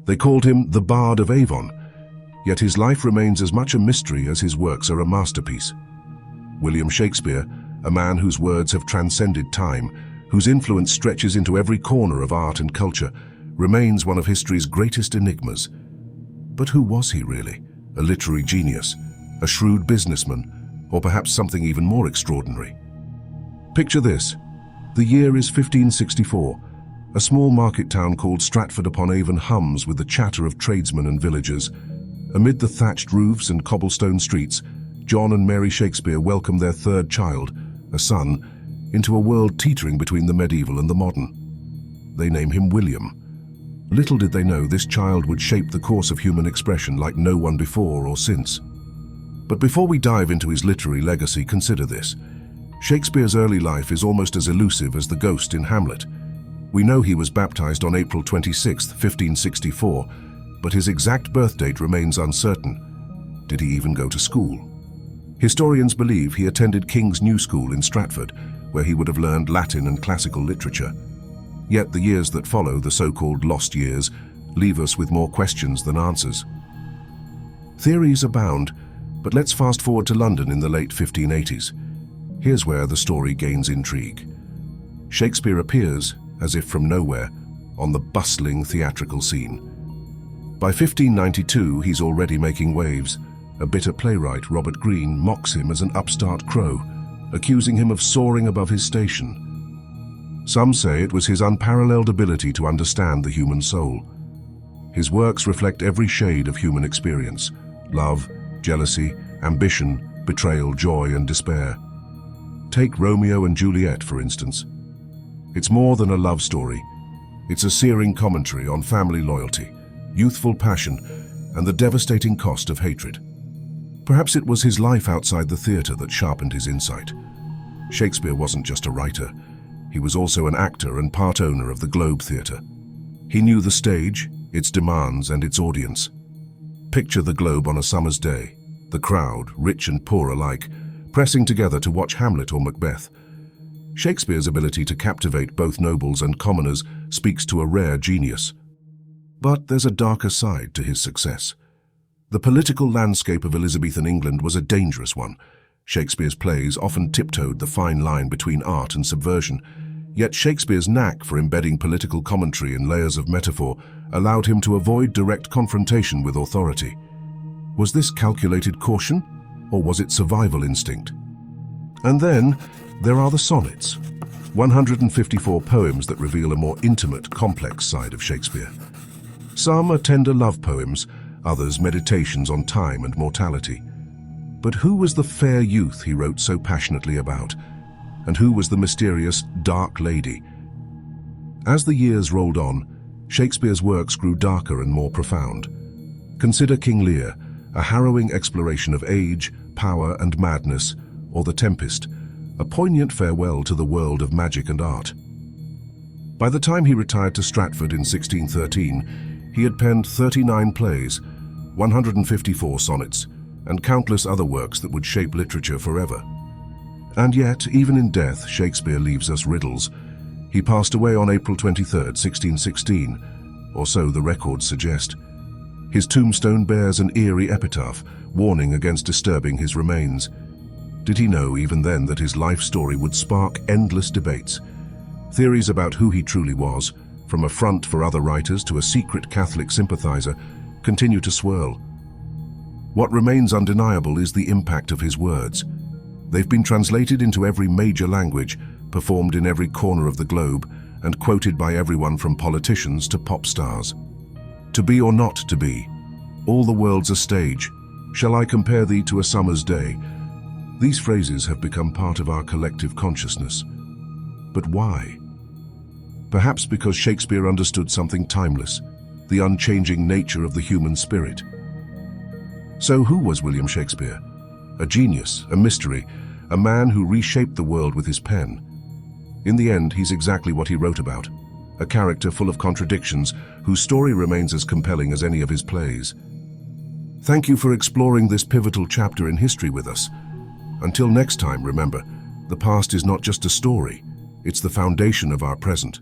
They called him the Bard of Avon, yet his life remains as much a mystery as his works are a masterpiece. William Shakespeare, a man whose words have transcended time, whose influence stretches into every corner of art and culture, remains one of history's greatest enigmas. But who was he really? A literary genius, a shrewd businessman, or perhaps something even more extraordinary? Picture this. The year is 1564. A small market town called Stratford-upon-Avon hums with the chatter of tradesmen and villagers. Amid the thatched roofs and cobblestone streets, John and Mary Shakespeare welcome their third child, a son, into a world teetering between the medieval and the modern. They name him William. Little did they know this child would shape the course of human expression like no one before or since. But before we dive into his literary legacy, consider this. Shakespeare's early life is almost as elusive as the ghost in Hamlet. We know he was baptized on April 26, 1564, but his exact birth date remains uncertain. Did he even go to school? Historians believe he attended King's New School in Stratford, where he would have learned Latin and classical literature. Yet the years that follow, the so-called lost years, leave us with more questions than answers. Theories abound, but let's fast forward to London in the late 1580s. Here's where the story gains intrigue. Shakespeare appears, as if from nowhere, on the bustling theatrical scene. By 1592, he's already making waves. A bitter playwright, Robert Greene, mocks him as an upstart crow, accusing him of soaring above his station. Some say it was his unparalleled ability to understand the human soul. His works reflect every shade of human experience: love, jealousy, ambition, betrayal, joy, and despair. Take Romeo and Juliet, for instance. It's more than a love story. It's a searing commentary on family loyalty, youthful passion, and the devastating cost of hatred. Perhaps it was his life outside the theatre that sharpened his insight. Shakespeare wasn't just a writer. He was also an actor and part owner of the Globe Theatre. He knew the stage, its demands, and its audience. Picture the Globe on a summer's day, the crowd, rich and poor alike, pressing together to watch Hamlet or Macbeth. Shakespeare's ability to captivate both nobles and commoners speaks to a rare genius. But there's a darker side to his success. The political landscape of Elizabethan England was a dangerous one. Shakespeare's plays often tiptoed the fine line between art and subversion, yet Shakespeare's knack for embedding political commentary in layers of metaphor allowed him to avoid direct confrontation with authority. Was this calculated caution, or was it survival instinct? And then there are the sonnets, 154 poems that reveal a more intimate, complex side of Shakespeare. Some are tender love poems, others meditations on time and mortality. But who was the fair youth he wrote so passionately about? And who was the mysterious dark lady? As the years rolled on, Shakespeare's works grew darker and more profound. Consider King Lear, a harrowing exploration of age, power, and madness, or The Tempest, a poignant farewell to the world of magic and art. By the time he retired to Stratford in 1613, he had penned 39 plays, 154 sonnets, and countless other works that would shape literature forever. And yet, even in death, Shakespeare leaves us riddles. He passed away on April 23, 1616, or so the records suggest. His tombstone bears an eerie epitaph, warning against disturbing his remains. Did he know even then that his life story would spark endless debates? Theories about who he truly was, from a front for other writers to a secret Catholic sympathizer, continue to swirl. What remains undeniable is the impact of his words. They've been translated into every major language, performed in every corner of the globe, and quoted by everyone from politicians to pop stars. To be or not to be, all the world's a stage. Shall I compare thee to a summer's day? These phrases have become part of our collective consciousness. But why? Perhaps because Shakespeare understood something timeless, the unchanging nature of the human spirit. So who was William Shakespeare? A genius, a mystery, a man who reshaped the world with his pen. In the end, he's exactly what he wrote about, a character full of contradictions whose story remains as compelling as any of his plays. Thank you for exploring this pivotal chapter in history with us. Until next time, remember, the past is not just a story, it's the foundation of our present.